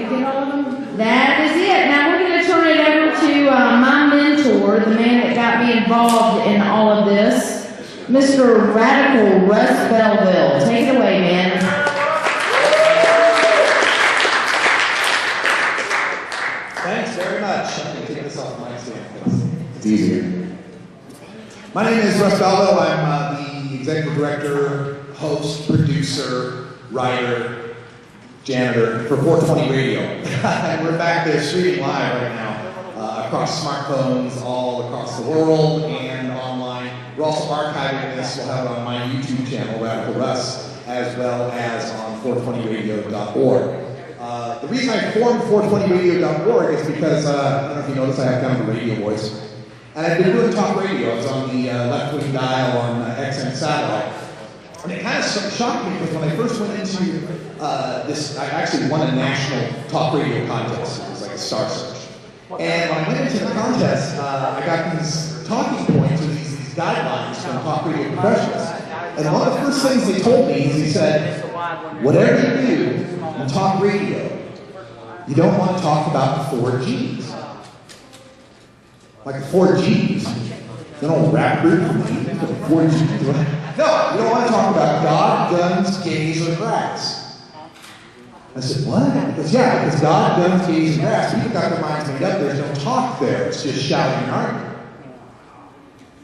Get all of them? That is it. Now we're going to turn it over to my mentor, the man that got me involved in all of this, Mr. Radical Russ Belville. Take it away, man. Thanks very much. I'm going to take this off my stand because it's easier. My name is Russ Belville. I'm the executive director, host, producer, writer, janitor for 420 Radio. And we're back there streaming live right now across smartphones all across the world and online. We're also archiving this. We'll have it on my YouTube channel, Radical Russ, as well as on 420radio.org. The reason I formed 420radio.org is because, I don't know if you noticed, I have kind of a radio voice. And I've been doing talk radio. I was on the left-wing dial on XM satellite. And it kind of shocked me because when I first went into this, I actually won a national talk radio contest. It was like a Star Search. And when I went into the contest, I got these talking points or these guidelines from talk radio professionals. And one of the first things they told me is they said, whatever you do in talk radio, you don't want to talk about the 4 Gs. Like the 4 Gs. You don't rap group for me, the 4 Gs. No, you don't want to talk about God, guns, gays, or grass. I said, what? Because yeah, because God, guns, gays, and grass, people got their minds made up. There's no talk there. It's just shouting and arguing.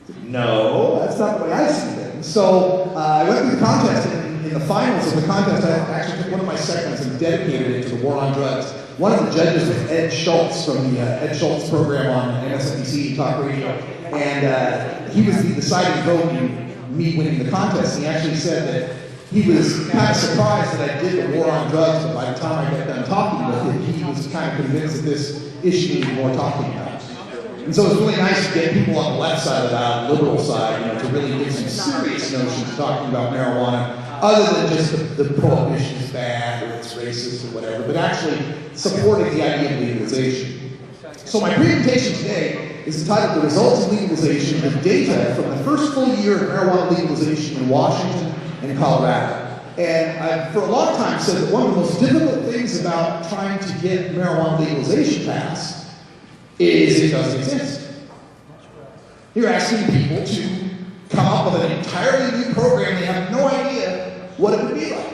I said, no, that's not the way I see things. So I went through the contest, and in the finals of the contest, I actually took one of my segments and dedicated it to the war on drugs. One of the judges was Ed Schultz from the Ed Schultz program on MSNBC Talk Radio, and he was the deciding vote in me winning the contest. He actually said that he was kind of surprised that I did the war on drugs, but by the time I got done talking with him, he was kind of convinced that this issue needed more talking about. And so it's really nice to get people on the left side of that, liberal side, to really get some serious notions talking about marijuana, other than just the prohibition is bad or it's racist or whatever, but actually supporting the idea of legalization. So my presentation today is entitled The Results of Legalization and Data from the First Full Year of Marijuana Legalization in Washington and Colorado. And I've for a long time said that one of the most difficult things about trying to get marijuana legalization passed is it doesn't exist. You're asking people to come up with an entirely new program. They have no idea what it would be like.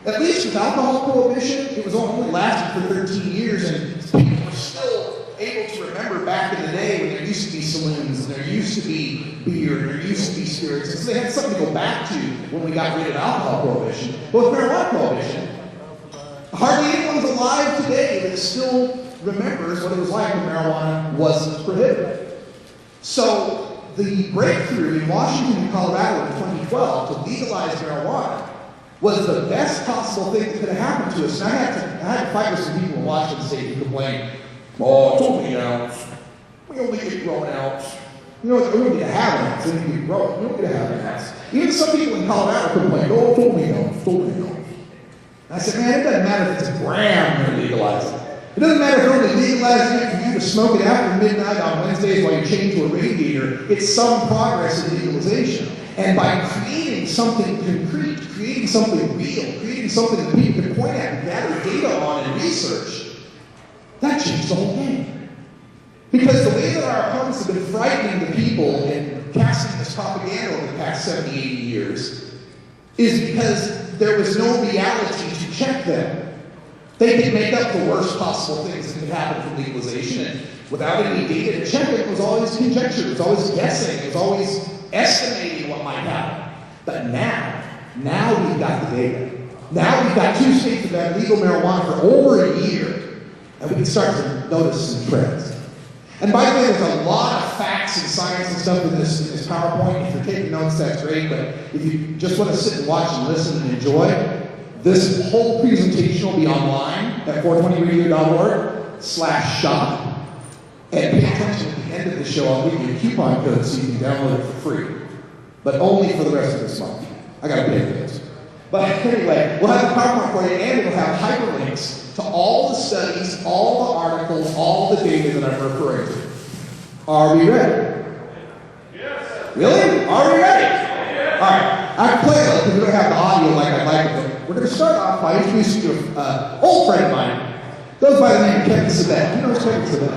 At least with alcohol prohibition, it was only lasted for 13 years, and people were still able to remember back in the day when there used to be saloons, and there used to be beer, and there used to be spirits, and so they had something to go back to when we got rid of alcohol prohibition. But with marijuana prohibition, hardly anyone's alive today that still remembers what it was like when marijuana wasn't prohibited. So the breakthrough in Washington and Colorado in 2012 to legalize marijuana was the best possible thing that could have happened to us. And I had to fight with some people in Washington State who complained, oh, it's only an ounce. We only get grown ounce. You know, we don't get to have an ounce. We don't get to have an ounce. Even some people in Colorado complained, oh, it's only an ounce, it's only an ounce. And I said, man, it doesn't matter if it's a gram you're legalizing. It doesn't matter if they're only legalizing it for you to smoke it after midnight on Wednesdays while you chain to a radiator. It's some progress in legalization. And by creating something concrete, creating something real, creating something that people can point at and gather data on and research, that changed the whole game. Because the way that our opponents have been frightening the people and casting this propaganda over the past 70, 80 years is because there was no reality to check them. They could make up the worst possible things that could happen from legalization, and without any data to check it, it was always conjecture, it was always guessing, it was always estimating what might happen. But now we've got the data. Now we've got 2 states that have legal marijuana for over a year, and we can start to notice some trends. And by the way, there's a lot of facts and science and stuff in this PowerPoint. If you're taking notes, that's great, but if you just want to sit and watch and listen and enjoy, this whole presentation will be online at 420radio.org/shop. And pay attention at the end of the show. I'll give you a coupon code so you can download it for free. But only for the rest of this month. I gotta pay for this. But anyway, we'll have a PowerPoint for you, and we'll have hyperlinks to all the studies, all the articles, all the data that I'm referring to. Are we ready? Yes. Really? Are we ready? Yes. All right. I can play it because we don't have the audio like I'd like it. We're going to start off by introducing you to an old friend of mine. Goes by the name of Kevin Sabet. Who knows Kevin Sabet?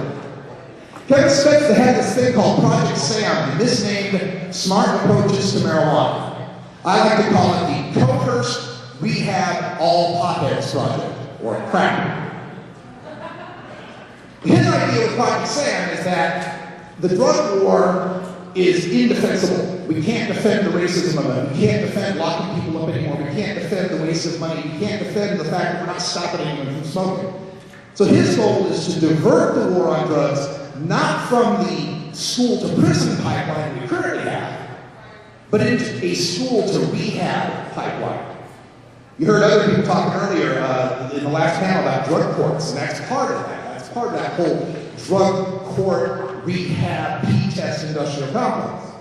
Kevin Sabet's the head of this thing called Project SAM, misnamed Smart Approaches to Marijuana. I like to call it the Cohurst Rehab All Potheads Project, or CRAP. His idea with Project SAM is that the drug war is indefensible. We can't defend the racism of it. We can't defend locking people up anymore. We can't defend the waste of money. We can't defend the fact that we're not stopping anyone from smoking. So his goal is to divert the war on drugs, not from the school to prison pipeline we currently have, but into a school to rehab pipeline. You heard other people talking earlier in the last panel about drug courts, and that's part of that. That's part of that whole drug court rehab P-test industrial complex.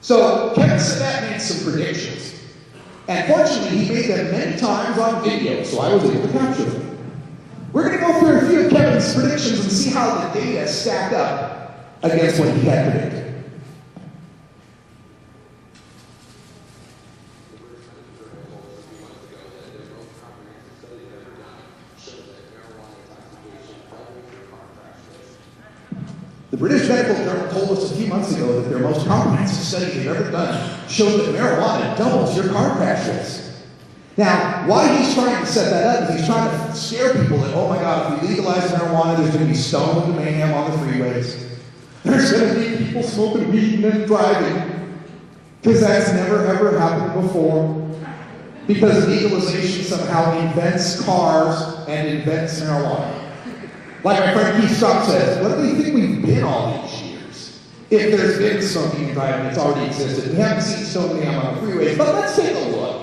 So Kevin Sabet made some predictions, and fortunately he made them many times on video, so I was able to capture them. We're going to go through a few of Kevin's predictions and see how the data stacked up against what he had predicted. The British Medical Journal told us a few months ago that their most comprehensive study they've ever done showed that marijuana doubles your car crash risk. Now, why he's trying to set that up is he's trying to scare people that, oh my God, if we legalize marijuana, there's going to be stones and mayhem on the freeways. There's going to be people smoking weed and then driving. Because that's never ever happened before. Because legalization somehow invents cars and invents marijuana. Like my friend Keith Struck says, what do they think we've been all these years? If there's been smoking and driving, it's already existed. We haven't seen stone mayhem on the freeways, but let's take a look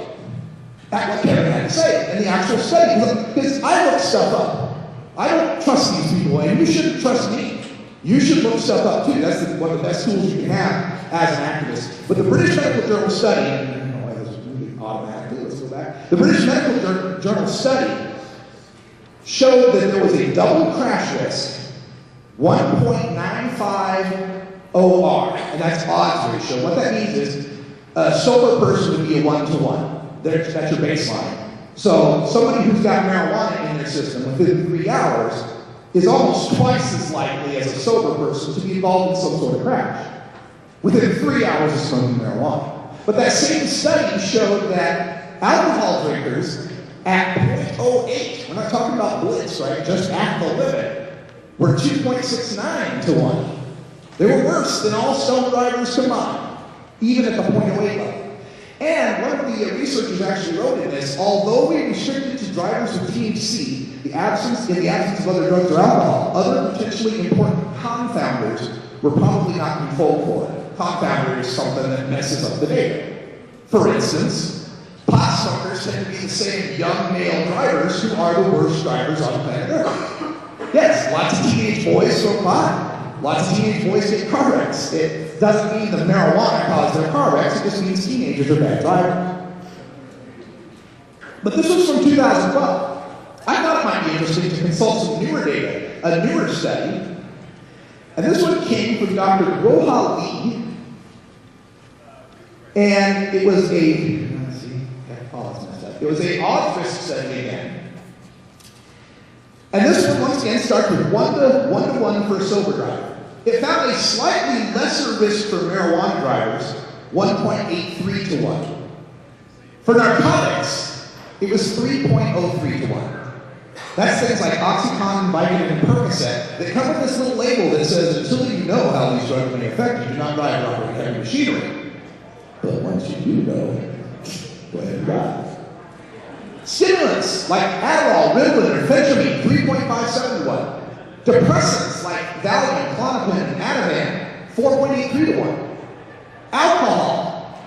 at what Kevin had to say in the actual study. Because I look stuff up. I don't trust these people, and you shouldn't trust me. You should look stuff up too. That's one of the best tools you can have as an activist. But the British Medical Journal study, and I don't know why this is moving automatically, let's go back. The British Medical Journal study showed that there was a double crash risk, 1.95 OR, and that's odds ratio. What that means is a sober person would be a 1-to-1. That's your baseline. So somebody who's got marijuana in their system within 3 hours is almost twice as likely as a sober person to be involved in some sort of crash within 3 hours of smoking marijuana. But that same study showed that alcohol drinkers at 0.08, we're not talking about blitz, right? Just at the limit, were 2.69 to 1. They were worse than all stone drivers combined, even at the 0.08 level. And one of the researchers actually wrote in this, although we restricted to drivers with THC, in the absence of other drugs or alcohol, other potentially important confounders were probably not controlled for it. Confounder is something that messes up the data. For instance, pot smokers tend to be the same young male drivers who are the worst drivers on planet Earth. Yes, lots of teenage boys smoke pot. Lots of teenage boys get car wrecks. It doesn't mean that marijuana caused their car wrecks, it just means teenagers are bad drivers. But this was from 2012. I thought it might be interesting to consult some newer data, a newer study. And this one came from Dr. Roha Lee. And it was it was a odds risk study again. And this one, once again, starts with 1-to-1 for a sober driver. It found a slightly lesser risk for marijuana drivers, 1.83 to 1. For narcotics, it was 3.03 to 1. That's things like Oxycontin, Vicodin, and Percocet that come with this little label that says, until you know how these drugs may affect you, do not drive or operate heavy machinery. But once you do know, go ahead and drive. Stimulants like Adderall, Ritalin, or Phentermine, 3.57 to 1. Depressants like Valium, Klonopin, and Ativan, 4.83 to 1. Alcohol,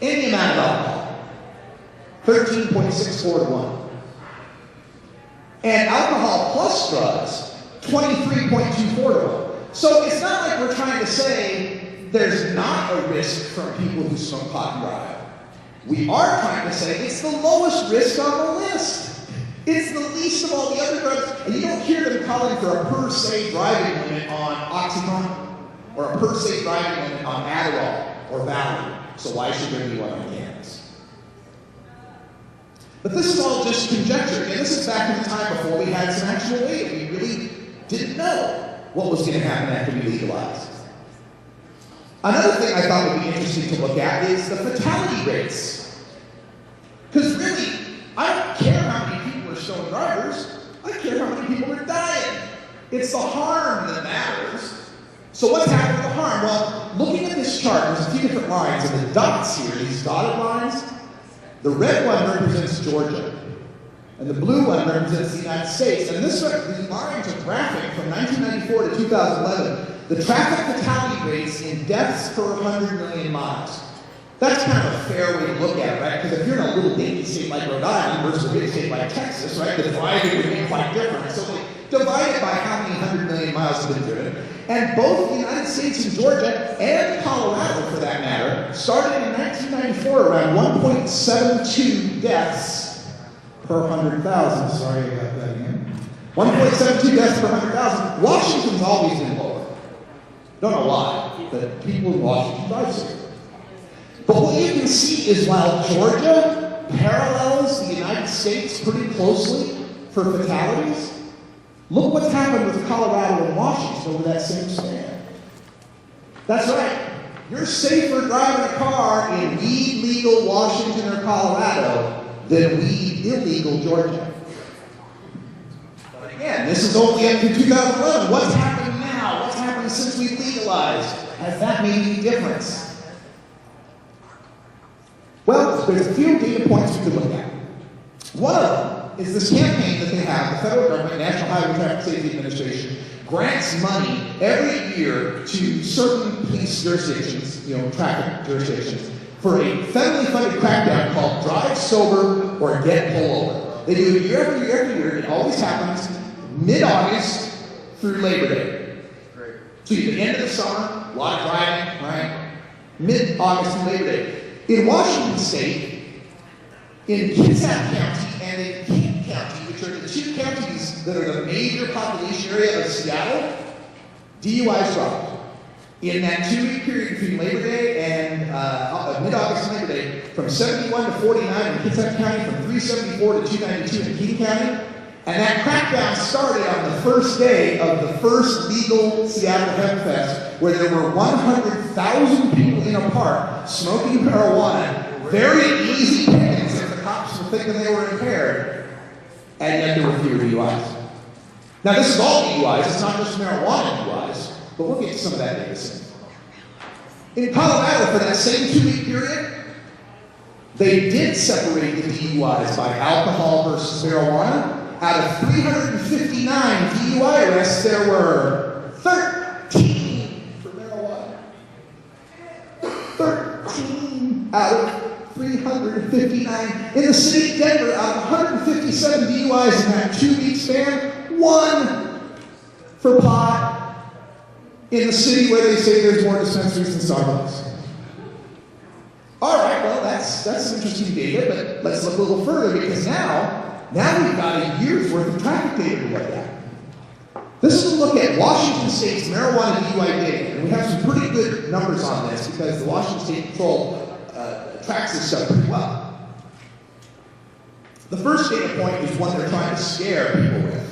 any amount of alcohol, 13.64 to 1. And alcohol plus drugs, 23.24 to 1. So it's not like we're trying to say there's not a risk from people who smoke pot and drive. We are trying to say it's the lowest risk on the list. It's the least of all the other drugs, and you don't hear them calling for a per se driving limit on Oxycontin or a per se driving limit on Adderall or Valium. So why should there be one on cannabis? But this is all just conjecture, and this is back in the time before we had some actual unusual way that we really didn't know what was going to happen after we legalized. Another thing I thought would be interesting to look at is the fatality rates. Because really, I don't care how many people are showing drivers, I care how many people are dying. It's the harm that matters. So what's happening with the harm? Well, looking at this chart, there's a few different lines, and the dots here, these dotted lines, the red one represents Georgia, and the blue one represents the United States. And these lines are graphing from 1994 to 2011, the traffic fatality rates in deaths per 100 million miles. That's kind of a fair way to look at it, right? Because if you're in a little baby state like Rhode Island versus a big state like Texas, right, the driving would be quite different. So they divide it by how many 100 million miles have been driven. And both the United States and Georgia, and Colorado for that matter, started in 1994 around 1.72 deaths per 100,000. Sorry about that again. 1.72 deaths per 100,000. Washington's always been lower. Don't know why, but people in Washington drive safer. But what you can see is while Georgia parallels the United States pretty closely for fatalities, look what's happened with Colorado and Washington over that same span. That's right. You're safer driving a car in weed legal Washington or Colorado than weed illegal Georgia. But again, this is only up to 2011. What's happening now? What's happened since we legalized? Has that made any difference? Well, there's a few data points we could look at. One of them is this campaign that they have, the federal government, National Highway Traffic Safety Administration, grants money every year to certain police jurisdictions, traffic jurisdictions, for a federally funded crackdown called Drive Sober or Get Pull Over. They do it year after year after year. It always happens mid-August through Labor Day. Great. So at the end of the summer, a lot of driving, right? Mid-August through Labor Day. In Washington State, in Kitsap County and in Kent County, which are the two counties that are the major population area of Seattle, DUIs dropped. In that 2-week period between Labor Day and mid-August and Labor Day, from 71 to 49 in Kitsap County, from 374 to 292 in King County, and that crackdown started on the first day of the first legal Seattle Hemp Fest, where there were 100,000 people in a park smoking marijuana. Very easy pickings if the cops were thinking they were impaired, and yet there were fewer DUIs. Now this is all DUIs, it's not just marijuana DUIs, but we'll get to some of that data soon. In Colorado, for that same 2-week period, they did separate the DUIs by alcohol versus marijuana. Out of 359 DUI arrests, there were 13 for marijuana. 13 out of 359. In the city of Denver, out of 157 DUIs in that 2-week span, 1 for pot. In the city where they say there's more dispensaries than Starbucks. All right, well, that's some interesting data, but let's look a little further, because now we've got a year's worth of traffic data to look at. This is a look at Washington State's marijuana DUI data, and we have some pretty good numbers on this because the Washington State Patrol tracks this stuff pretty well. The first data point is one they're trying to scare people with.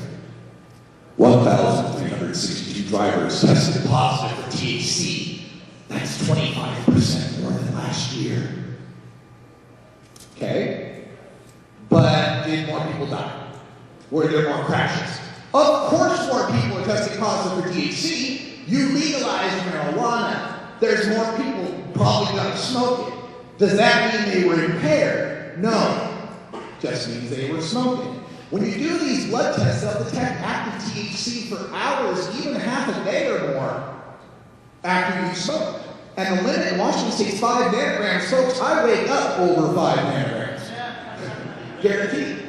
1,362 drivers tested positive for THC. That's 25% more than last year. Okay? But did more people die? Were there more crashes? Of course more people are testing positive for THC. You legalized marijuana. There's more people probably going to smoke it. Does that mean they were impaired? No. Just means they were smoking. When you do these blood tests, they'll detect active THC for hours, even half a day or more after you smoke. And the limit in Washington State is 5 nanograms. Folks, I wake up over 5 nanograms. Guaranteed.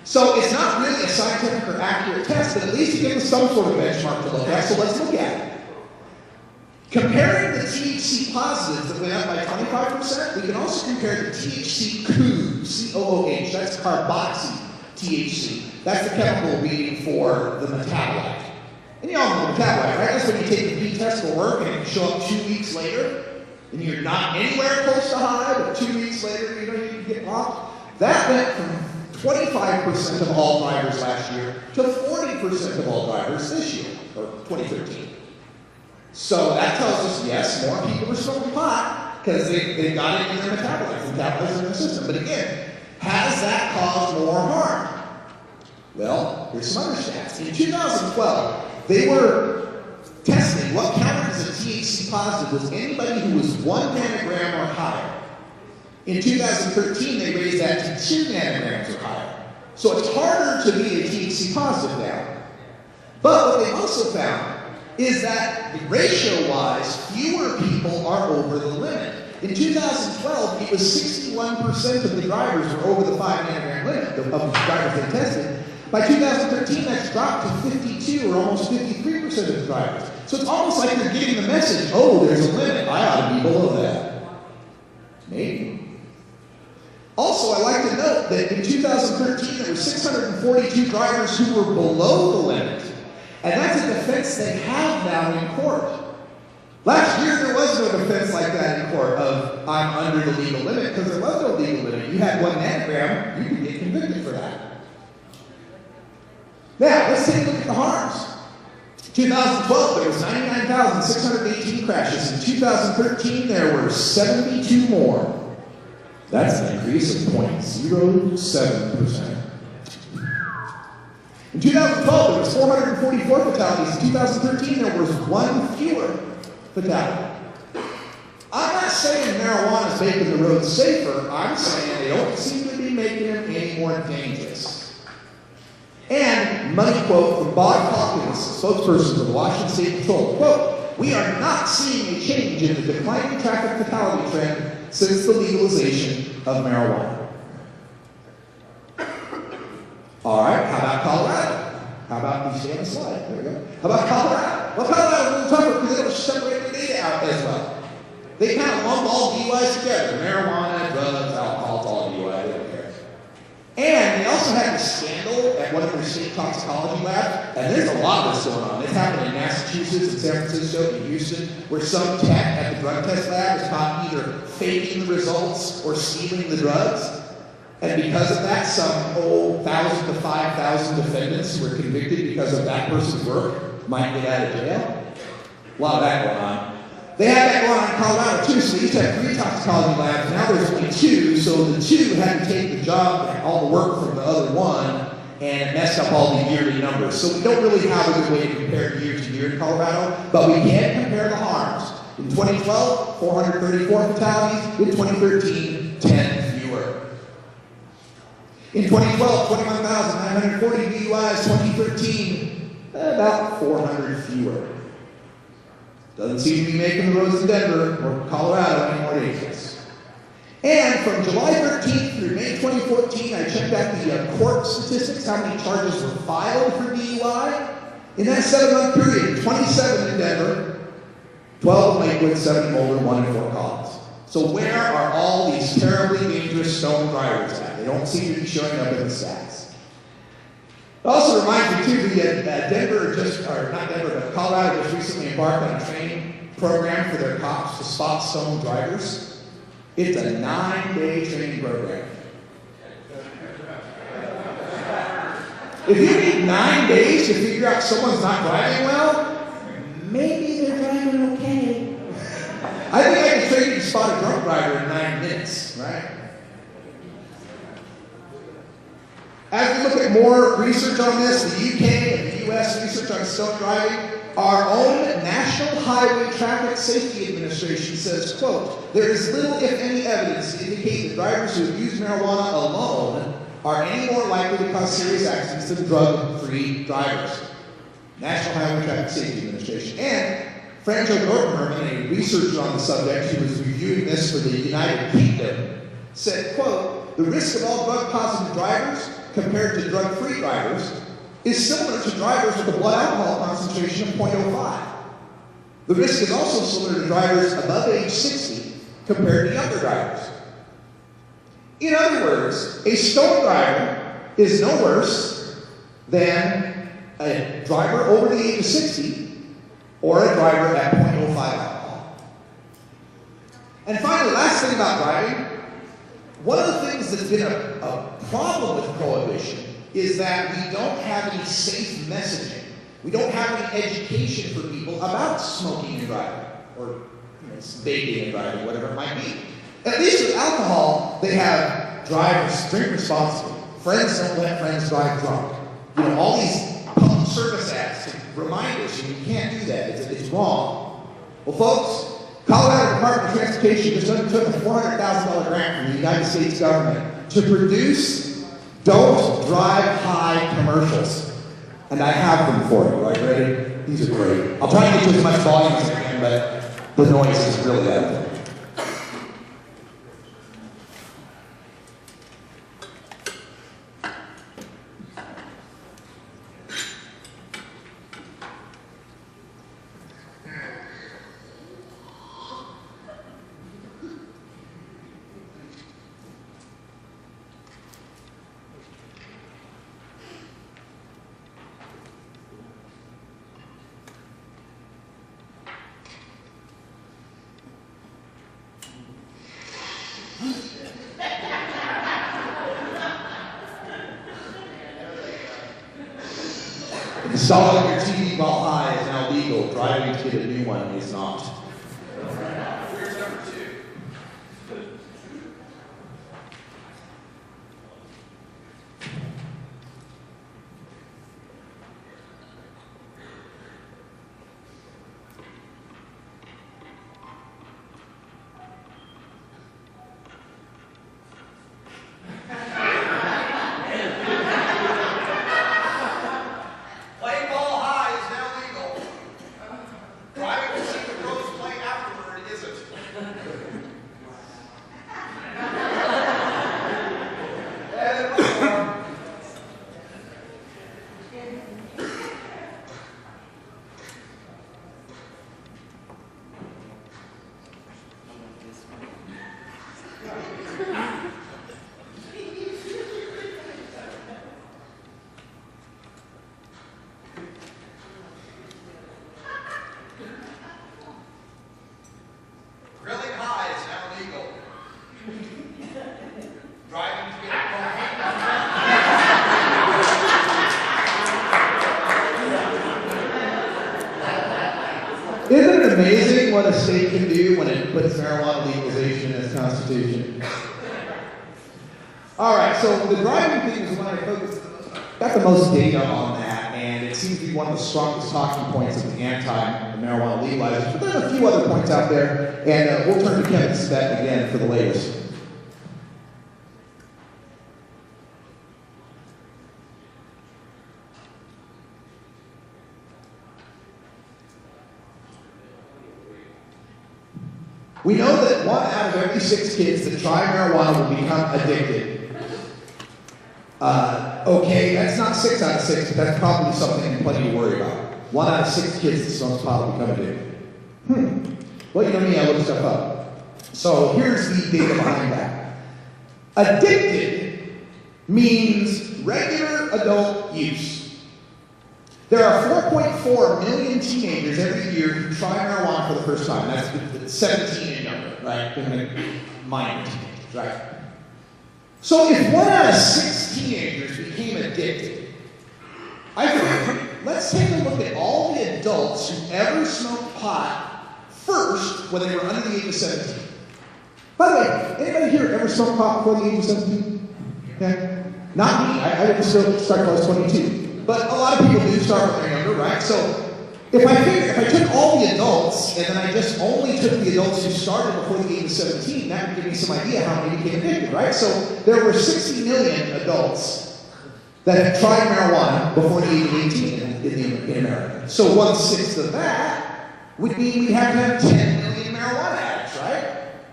So it's not really a scientific or accurate test, but at least it gives us some sort of benchmark to look at. So let's look at it. Comparing the THC positives that went up by 25%, we can also compare the THC COOH, C-O-O-H, that's carboxy THC. That's the chemical reading for the metabolite. And you all know metabolite, right? That's when you take the B test for work and it can show up 2 weeks later, and you're not anywhere close to high, but 2 weeks later, you can get popped. That went from 25% of all drivers last year to 40% 30% of all drivers this year, or 2013. So that tells us, yes, more people are smoking pot because they got it in their metabolism in their system. But again, has that caused more harm? Well, here's some other stats. In 2012, they were testing what counted as a THC positive was anybody who was 1 nanogram or higher. In 2013, they raised that to 2 nanograms or higher. So it's harder to be a THC positive now. But what they've also found is that ratio-wise, fewer people are over the limit. In 2012, it was 61% of the drivers were over the 5 nanogram limit of the drivers they tested. By 2013, that's dropped to 52 or almost 53% of the drivers. So it's almost like they're getting the message, oh, there's a limit, I ought to be below that. Maybe. Also, I'd like to note that in 2013, there were 642 drivers who were below the limit. And that's a defense they have now in court. Last year, there was no defense like that in court of, I'm under the legal limit, because there was no legal limit. You had 1 nanogram, you could get convicted for that. Now, let's take a look at the harms. 2012, there was 99,618 crashes. In 2013, there were 72 more. That's an increase of 0.07%. In 2012, there was 444 fatalities. In 2013, there was 1 fewer fatality. I'm not saying marijuana is making the roads safer. I'm saying they don't seem to be making them any more dangerous. And, money quote from Bob Hawkins, spokesperson for the Washington State Patrol, quote, we are not seeing a change in the declining traffic fatality trend since the legalization of marijuana. All right, how about Colorado? How about, you see on the slide, there we go. How about Colorado? Well, Colorado is a little tougher because they don't separate their data out as well. They kind of lump all DUIs together. Marijuana, drugs, alcohol, it's all DUI, they don't care. And they also had a scandal at one of their state toxicology labs, and there's a lot of this going on. It's happened in Massachusetts, in San Francisco, in Houston, where some tech at the drug test lab is caught either faking the results or stealing the drugs. And because of that, some 1,000 to 5,000 defendants who were convicted because of that person's work might get out of jail. A lot of that going on. They had that going on in Colorado too, so they used to have 3 toxicology labs, now there's only 2, so the 2 had to take the job and all the work from the other one, and it messed up all the yearly numbers. So we don't really have a good way to compare year to year in Colorado, but we can compare the harms. In 2012, 434 fatalities. In 2013, 10 fewer. In 2012, 21,940 DUIs. 2013, about 400 fewer. Doesn't seem to be making the roads in Denver or Colorado any more dangerous. And from July 13th through May 2014, I checked out the court statistics, how many charges were filed for DUI. In that 7-month period, 27 in Denver, 12 in Lakewood, 7 in Boulder, 1 in Fort Collins. So where are all these terribly dangerous stone drivers at? They don't seem to be showing up in the stats. It also reminds me too that Colorado just recently embarked on a training program for their cops to spot stone drivers. It's a 9-day training program. If you need 9 days to figure out someone's not driving well, maybe they're driving okay. I think I can train you to spot a drunk driver in 9 minutes, right? As we look at more research on this, the UK and the US research on stone driving, our own National Highway Traffic Safety Administration says, quote, there is little, if any, evidence to indicate that drivers who have used marijuana alone are any more likely to cause serious accidents than drug-free drivers. National Highway Traffic Safety Administration. And Franjo Dortmund, a researcher on the subject who was reviewing this for the United Kingdom, said, quote, the risk of all drug-positive drivers compared to drug-free drivers is similar to drivers with a blood alcohol concentration of 0.05. The risk is also similar to drivers above age 60 compared to younger drivers. In other words, a stone driver is no worse than a driver over the age of 60 or a driver at 0.05 alcohol. And finally, last thing about driving, one of the things that's been a problem with prohibition is that we don't have any safe messaging. We don't have any education for people about smoking and driving, or vaping and driving, whatever it might be. At least with alcohol, they have drink responsibly. Friends don't let friends drive drunk. All these public service acts remind us you can't do that. It's wrong. Well, folks, Colorado Department of Transportation just undertook a $400,000 grant from the United States government to produce Don't Drive High commercials. And I have them for you. Are you ready? These are great. I'll try to get you as much volume as I can, but the noise is really loud. Installing your TV while high is now legal. Driving to get a new one is not. Here's number 2. Isn't it amazing what a state can do when it puts marijuana legalization in its constitution? All right, so the driving thing is the one I focused on. Got the most data on that, and it seems to be one of the strongest talking points of the anti-marijuana legalizers. But there's a few other points out there, and we'll turn to Kevin Spett again for the latest. We know that 1 out of every 6 kids that try marijuana will become addicted. Okay, that's not 6 out of 6, but that's probably something plenty to worry about. 1 out of 6 kids that smoke pot will become addicted. Well, you know me, I look stuff up. So here's the data behind that. Addicted means regular adult use. There are 4.4 million teenagers every year who try marijuana for the first time. That's 17 and younger, right? Minor teenagers, right? So if 1 out of 6 teenagers became addicted, I think let's take a look at all the adults who ever smoked pot first when they were under the age of 17. By the way, anybody here ever smoked pot before the age of 17? Okay. Not me. I didn't start till I was 22. But a lot of people do start when they're younger, right? So if I took all the adults and then I just only took the adults who started before the age of 17, that would give me some idea how many became addicted, right? So there were 60 million adults that had tried marijuana before the age of 18 in America. So 1/6 of that would mean we'd have to have 10 million marijuana addicts, right?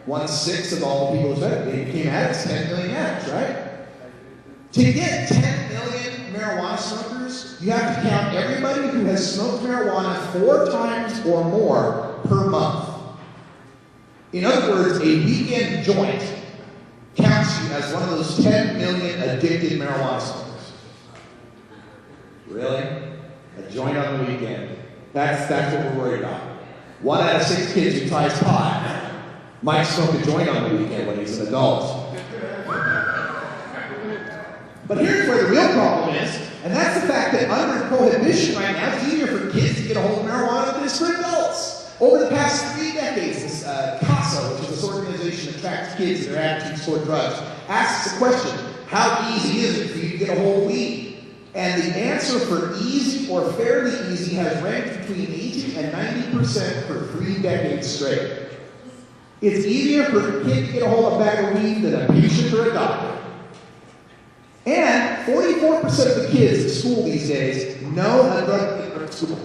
1/6 of all the people who became addicts, 10 million addicts, right? To get 10 million marijuana smokers, you have to count everybody who has smoked marijuana 4 times or more per month. In other words, a weekend joint counts you as one of those 10 million addicted marijuana smokers. Really? A joint on the weekend. That's what we're worried about. 1 out of 6 kids who tries pot might smoke a joint on the weekend when he's an adult. But here's where the real problem is, and that's the fact that under prohibition right now, it's easier for kids to get a hold of marijuana than it is for adults. Over the past 3 decades, this CASA, which is this organization that tracks kids and their attitudes toward drugs, asks the question, how easy is it for you to get a hold of weed? And the answer for easy or fairly easy has ranked between 80 and 90% for 3 decades straight. It's easier for a kid to get a hold of a bag of weed than a patient or a doctor. And 44% of the kids at school these days know a drug dealer at school.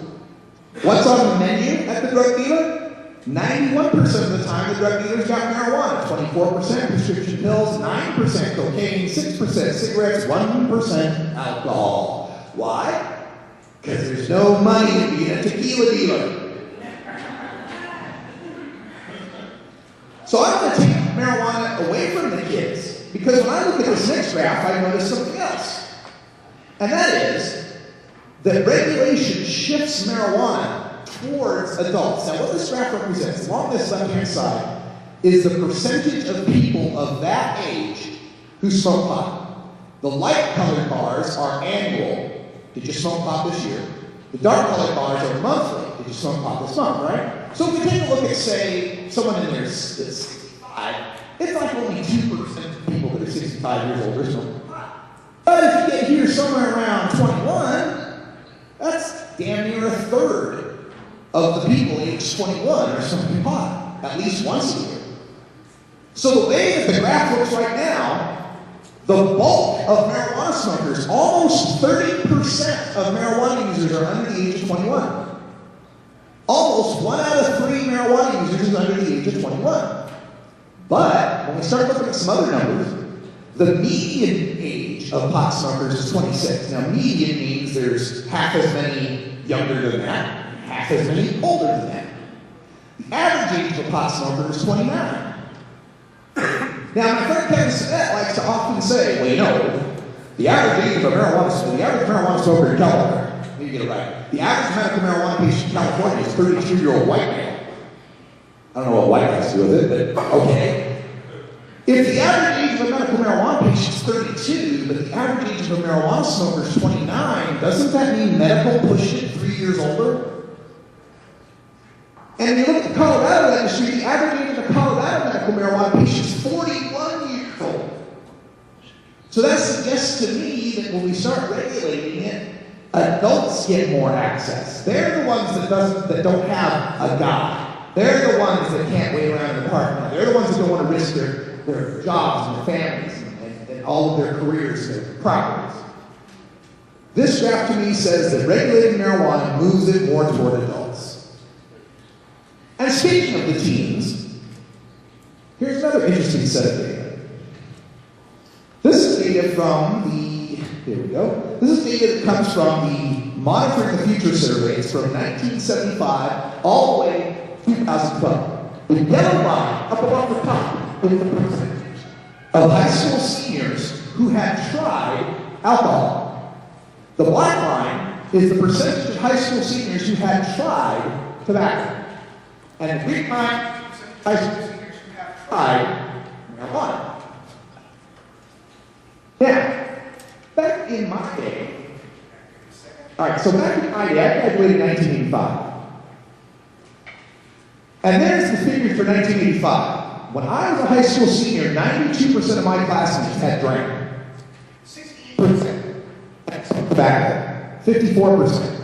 What's on the menu at the drug dealer? 91% of the time the drug dealer's got marijuana, 24% prescription pills, 9% cocaine, 6% cigarettes, 1% alcohol. Why? Because there's no money in being a tequila dealer. So I'm going to take marijuana away from the kids, because when I look at this next graph, I notice something else. And that is that regulation shifts marijuana towards adults. Now, what this graph represents, along this left-hand side, is the percentage of people of that age who smoke pot. The light-colored bars are annual. Did you smoke pot this year? The dark-colored bars are monthly. Did you smoke pot this month, right? So if we take a look at, say, someone in there that's 65, it's like only 2% of people that are 65 years old are smoking pot. But if you get here somewhere around 21, that's damn near a third of the people aged 21 are smoking pot, at least once a year. So the way that the graph looks right now, the bulk of marijuana smokers, almost 30% of marijuana users are under the age of 21. Almost 1 out of 3 marijuana users is under the age of 21. But when we start looking at some other numbers, the median age of pot smokers is 26. Now, median means there's half as many younger than that, half as many older than that. The average age of a pot smoker is 29. Now, my friend Kevin Sinet likes to often say, well, you know, the average age of a marijuana smoker in California, let me get it right. The average medical marijuana patient in California is a 32-year-old white male. I don't know what white has to do with it, but okay. If the average age of a medical marijuana patient is 32, but the average age of a marijuana smoker is 29, doesn't that mean medical pushed it 3 years older? And when you look at the Colorado industry, the average age of a Colorado medical marijuana patient is 41 years old. So that suggests to me that when we start regulating it, adults get more access. They're the ones that don't have a guide. They're the ones that can't wait around in the park now. They're the ones that don't want to risk their jobs and their families and all of their careers and their properties. This graph to me says that regulating marijuana moves it more toward adults. And speaking of the teens, here's another interesting set of data. This is data from here we go. This is data that comes from the Monitoring the Future surveys from 1975 all the way to 2012. The yellow line up above the top is the percentage of high school seniors who had tried alcohol. The black line is the percentage of high school seniors who had tried tobacco. And the green line, high school seniors who have tried marijuana. Now, back in my day, back in my day, I graduated in 1985. And there's the figures for 1985. When I was a high school senior, 92% of my classmates had drank. 68% had tobacco. 54%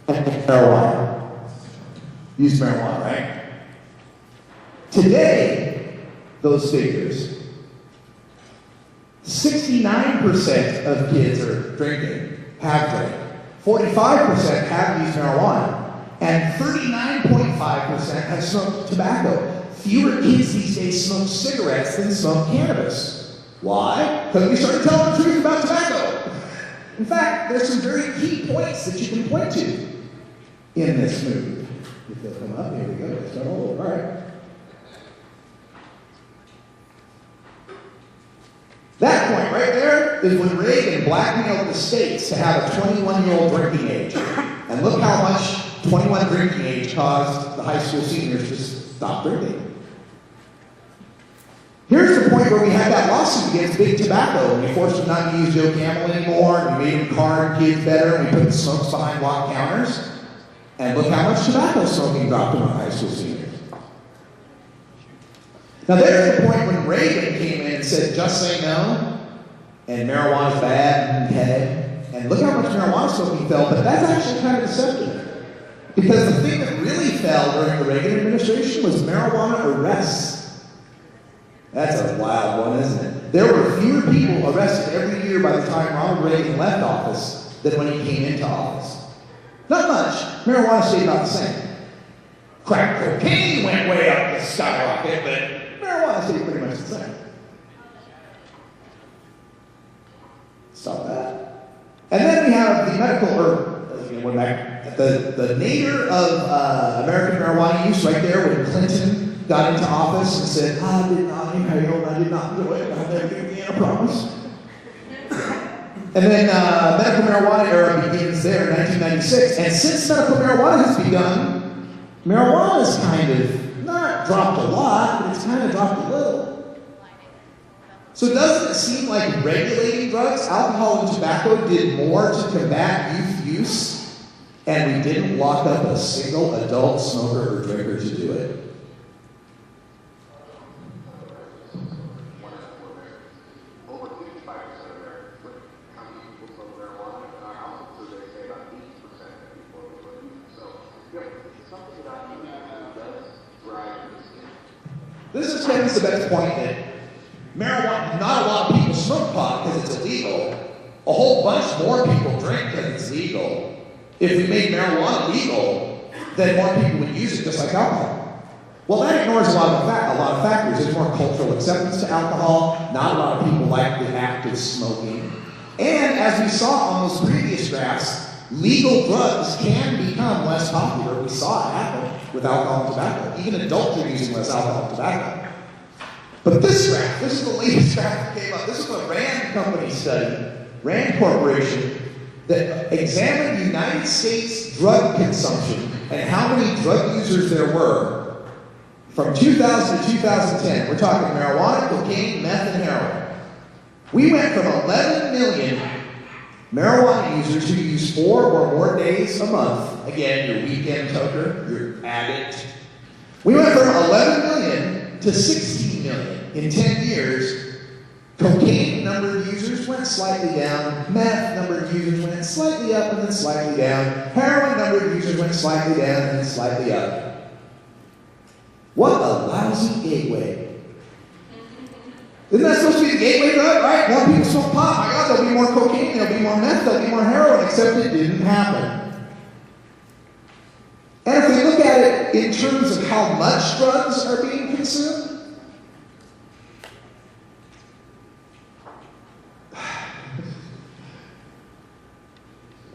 had marijuana. Used marijuana, right? Today, those figures, 69% of kids are drinking, have drank. 45% have used marijuana. And 39.5% have smoked tobacco. Fewer kids these days smoke cigarettes than smoke cannabis. Why? Because we started telling the truth about tobacco. In fact, there's some very key points that you can point to in this move. If they'll come up, here we go. Let's start all over. All right. That point right there is when Reagan blackmailed the states to have a 21-year-old drinking age. And look how much 21 drinking age caused the high school seniors to stop drinking. Here's the point where we had that lawsuit against Big Tobacco, and we forced them not to use Joe Camel anymore, and we made them card kids better, and we put the smokes behind locked counters. And look how much tobacco smoking dropped among high school seniors. Now there's the point when Reagan came in and said, just say no, and marijuana's bad, okay. And look how much marijuana smoking fell, but that's actually kind of deceptive. Because the thing that really fell during the Reagan administration was marijuana arrests. That's a wild one, isn't it? There were fewer people arrested every year by the time Ronald Reagan left office than when he came into office. Not much. Marijuana stayed about the same. Crack cocaine went way up the skyrocket, but marijuana stayed pretty much the same. Stop that. And then we have the the nadir of American marijuana use right there when Clinton got into office and said, I did not inhale, I did not do it, I'll never do it again, I promise. And then medical marijuana era begins there in 1996, and since medical marijuana has begun, marijuana has kind of not dropped a lot, but it's kind of dropped a little. So doesn't it seem like regulating drugs, alcohol and tobacco did more to combat youth use, and we didn't lock up a single adult smoker or drinker to do it? This is Kevin's the best point that marijuana, not a lot of people smoke pot because it's illegal. A whole bunch more people drink because it's legal. If we made marijuana legal, then more people would use it just like alcohol. Well, that ignores a lot of factors. There's more cultural acceptance to alcohol. Not a lot of people like the act of smoking. And as we saw on those previous graphs, legal drugs can become less popular. We saw it happen with alcohol and tobacco. Even adults are using less alcohol and tobacco. But this graph, this is the latest graph that came up. This is a Rand company study, Rand Corporation, that examined United States drug consumption and how many drug users there were from 2000 to 2010. We're talking marijuana, cocaine, meth, and heroin. We went from 11 million marijuana users who use 4 or more days a month. Again, your weekend toker, your addict. We went from 11 million to 16 million in 10 years. Cocaine number of users went slightly down. Meth number of users went slightly up and then slightly down. Heroin number of users went slightly down and then slightly up. What a lousy gateway. Isn't that supposed to be the gateway drug, right? More people smoke pot. My God, there'll be more cocaine, there'll be more meth, there'll be more heroin, except it didn't happen. And if we look at it in terms of how much drugs are being consumed,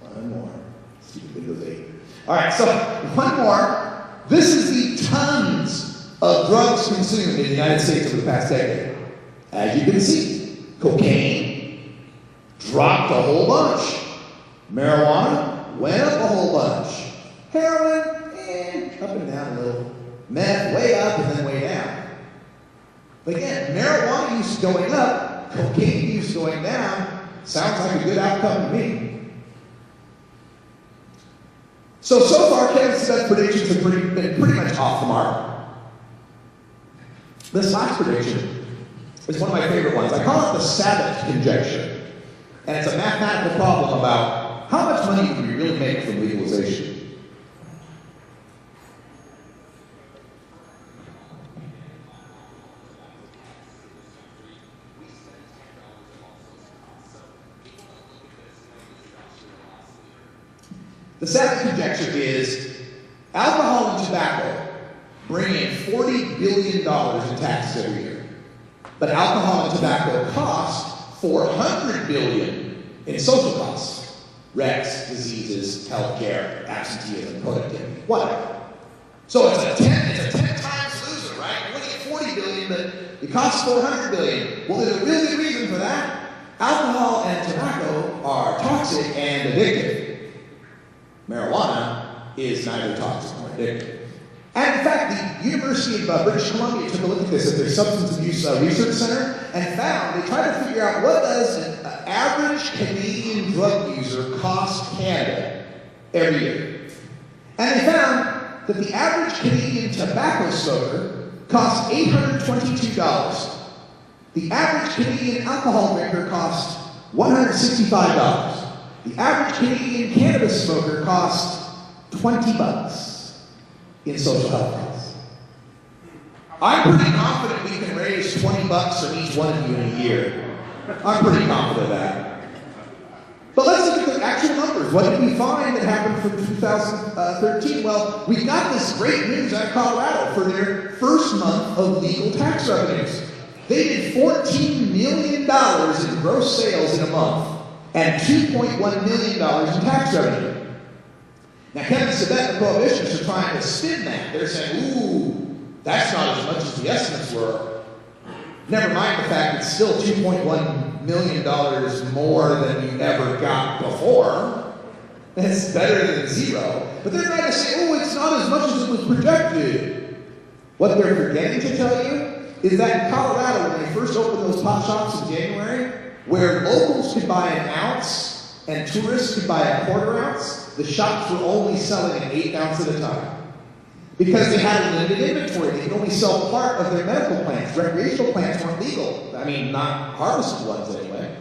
one more. See the Windows 8. All right, so one more. This is the tons of drugs consumed in the United States over the past decade. As you can see, cocaine dropped a whole bunch. Marijuana went up a whole bunch. Heroin, up and down a little. Meth, way up and then way down. But again, marijuana use going up, cocaine use going down, sounds like a good outcome to me. So far, Kevin's best predictions have been pretty much off the mark. This last prediction is one of my favorite ones. I call it the Sabbath conjecture. And it's a mathematical problem about how much money can we really make from legalization. The Sabbath conjecture is alcohol and tobacco bring in $40 billion in taxes every year. But alcohol and tobacco cost $400 billion in social costs. Wrecks, diseases, healthcare, absenteeism, productivity, whatever. So it's a 10 times loser, right? You're going to get $40 billion, but it costs $400 billion. Well, there's a really good reason for that. Alcohol and tobacco are toxic and addictive. Marijuana is neither toxic nor addictive. And in fact, the University of British Columbia took a look at this at their Substance Abuse Research Center and found, they tried to figure out what does an average Canadian drug user cost Canada every year. And they found that the average Canadian tobacco smoker costs $822. The average Canadian alcohol drinker costs $165. The average Canadian cannabis smoker costs $20 in social health costs. I'm pretty confident we can raise $20 from each one of you in a year. I'm pretty confident of that. But let's look at the actual numbers. What did we find that happened from 2013? Well, we got this great news out of Colorado for their first month of legal tax revenues. They did $14 million in gross sales in a month and $2.1 million in tax revenue. Now, Kevin Sabet and the Prohibitionists are trying to spin that. They're saying, ooh, that's not as much as the estimates were. Never mind the fact it's still $2.1 million more than you ever got before. That's better than zero. But they're trying to say, oh, it's not as much as it was projected. What they're forgetting to tell you is that in Colorado, when they first opened those pot shops in January, where locals could buy an ounce and tourists could buy a quarter ounce, the shops were only selling an 1/8 ounce at a time. Because they had a limited inventory. They could only sell part of their medical plants. Recreational plants weren't legal. I mean, not harvested ones anyway.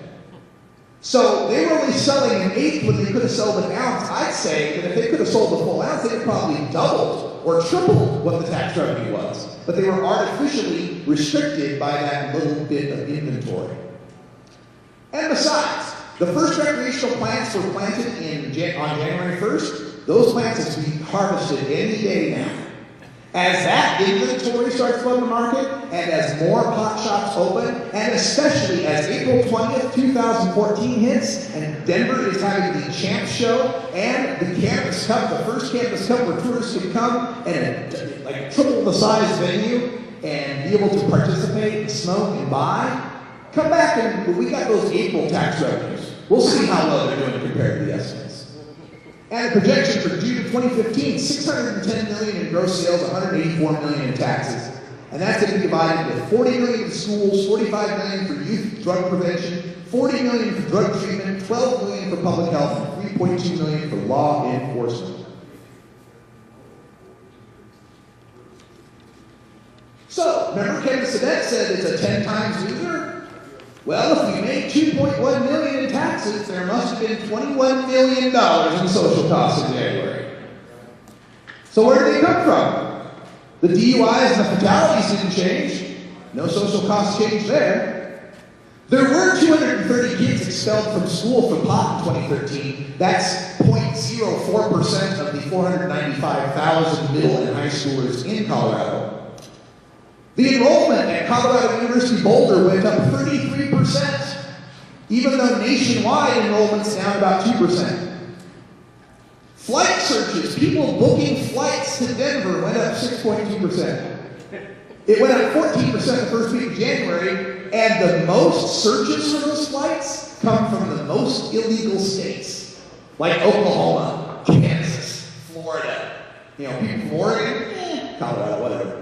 So they were only selling an 1/8 when they could have sold an ounce. I'd say that if they could have sold the full ounce, they would probably doubled or tripled what the tax revenue was. But they were artificially restricted by that little bit of inventory. And besides, the first recreational plants were planted on January 1st. Those plants have to be harvested any day now. As that inventory starts flowing the market, and as more pot shops open, and especially as April 20th, 2014 hits, and Denver is having the Champ Show, and the Cannabis Cup, the first Cannabis Cup where tourists can come and like triple the size venue and be able to participate and smoke and buy, come back and we got those April tax revenues. We'll see how well they're doing compared to the estimates. And the projection for June of 2015, $610 million in gross sales, $184 million in taxes. And that's going to be divided into $40 million in schools, $45 million for youth drug prevention, $40 million for drug treatment, $12 million for public health, and $3.2 million for law enforcement. So, remember Kevin Sabet said it's a 10 times loser? Well, if we made $2.1 million in taxes, there must have been $21 million in social costs in January. So where did they come from? The DUIs and the fatalities didn't change. No social costs changed there. There were 230 kids expelled from school for pot in 2013. That's 0.04% of the 495,000 middle and high schoolers in Colorado. The enrollment at Colorado University Boulder went up 33%, even though nationwide enrollment's down about 2%. Flight searches, people booking flights to Denver went up 6.2%. It went up 14% the first week of January, and the most searches for those flights come from the most illegal states, like Oklahoma, Kansas, Florida. You know, people from Oregon, Colorado, whatever.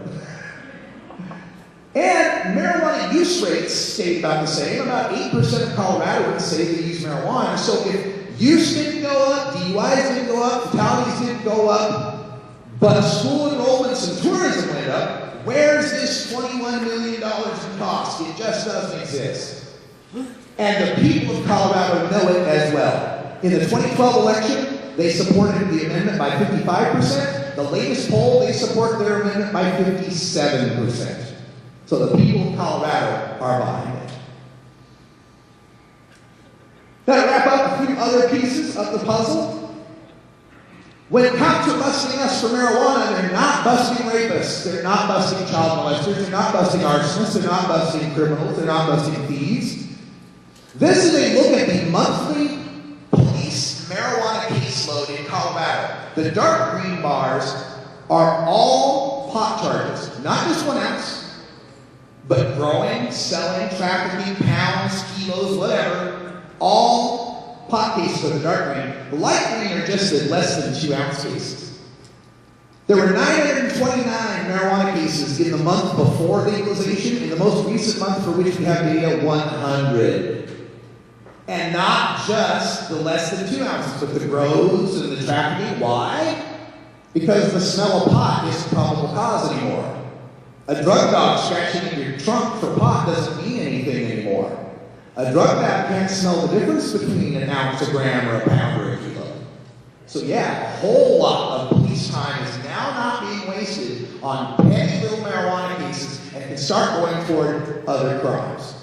And marijuana use rates stayed about the same. About 8% of Coloradoans say they use marijuana. So if use didn't go up, DUIs didn't go up, fatalities didn't go up, but school enrollments and tourism went up, where's this $21 million in cost? It just doesn't exist. And the people of Colorado know it as well. In the 2012 election, they supported the amendment by 55%. The latest poll, they support their amendment by 57%. So the people of Colorado are behind it. Now to wrap up a few other pieces of the puzzle. When cops are busting us for marijuana, they're not busting rapists, they're not busting child molesters, they're not busting arsonists, they're not busting criminals, they're not busting thieves. This is a look at the monthly police marijuana caseload in Colorado. The dark green bars are all pot charges, not just 1 ounce, but growing, selling, trafficking, pounds, kilos, whatever, all pot cases are the dark green. The light green are just the less than 2 ounce cases. There were 929 marijuana cases in the month before legalization. In the most recent month for which we have data, 100. And not just the less than 2 ounces, but the grows and the trafficking. Why? Because the smell of pot isn't probable cause anymore. A drug dog scratching in your trunk for pot doesn't mean anything anymore. A drug dog can't smell the difference between an ounce, a gram, or a pound, or a kilo. So yeah, a whole lot of police time is now not being wasted on petty little marijuana cases and can start going toward other crimes.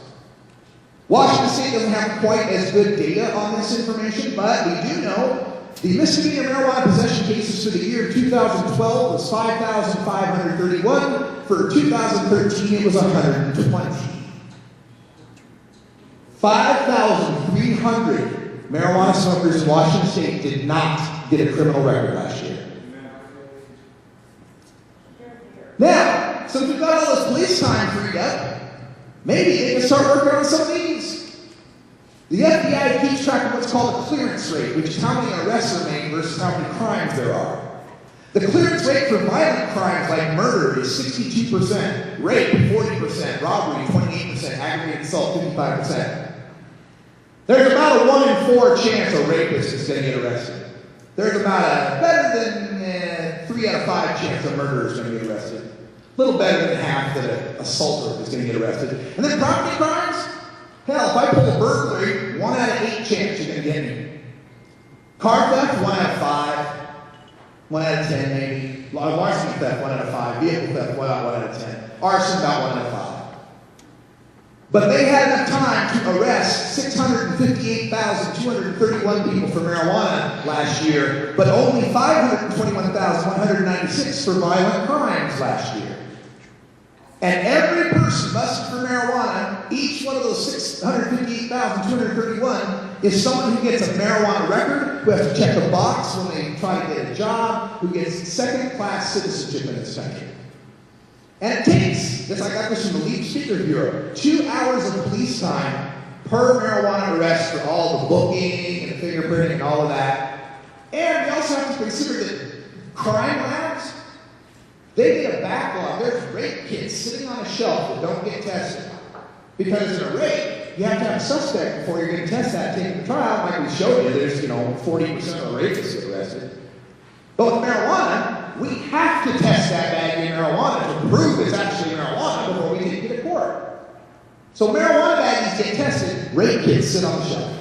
Washington State doesn't have quite as good data on this information, but we do know the misdemeanor marijuana possession cases for the year 2012 was 5,531. For 2013, it was 120. 5,300 marijuana smokers in Washington State did not get a criminal record last year. Now, since we've got all this police time freed up, maybe they can start working on some of these. The FBI keeps track of what's called a clearance rate, which is how many arrests are made versus how many crimes there are. The clearance rate for violent crimes like murder is 62%, rape 40%, robbery 28%, aggravated assault 55%. There's about a 1 in 4 chance a rapist is going to get arrested. There's about a better than 3 out of 5 chance a murderer is going to get arrested. A little better than half that an assaulter is going to get arrested. And then property crimes? Hell, if I pull a burglary, 1 out of 8 chance you're going to get me. Car theft, 1 out of 5. 1 out of 10 maybe. Larceny theft, 1 out of 5. Vehicle theft, 1 out of 10. Arson, about 1 out of 5. But they had enough time to arrest 658,231 people for marijuana last year, but only 521,196 for violent crimes last year. And every person busted for marijuana, each one of those 658,231 is someone who gets a marijuana record, who has to check a box when they try to get a job, who gets second-class citizenship in this country. And it takes, just like I got this from the Lead Speakers Bureau, 2 hours of police time per marijuana arrest for all the booking and fingerprinting and all of that. And we also have to consider that crime labs, they get a backlog. There's rape kits sitting on a shelf that don't get tested. Because in a rape, you have to have a suspect before you're going to test that, take it to trial. Like we showed you, there's 40% of the rapists get arrested. But with marijuana, we have to test that bag of marijuana to prove it's actually marijuana before we take it to court. So marijuana baggies get tested, rape kits sit on the shelf.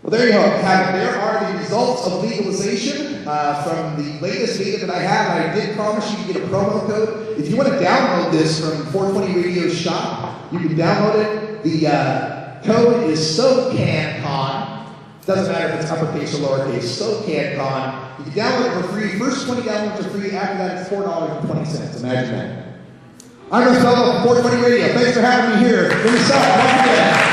Well, there you have it. There are the results of legalization from the latest data that I have. I did promise you to get a promo code. If you want to download this from 420 Radio's shop, you can download it. The code is SoCanCon. Doesn't matter if it's uppercase or lowercase. SoCanCon. You can download it for free. First 20 downloads are free. After that, it's $4.20. Imagine that. I'm Russ Belville from 420 Radio. Thanks for having me here. Give me a shout.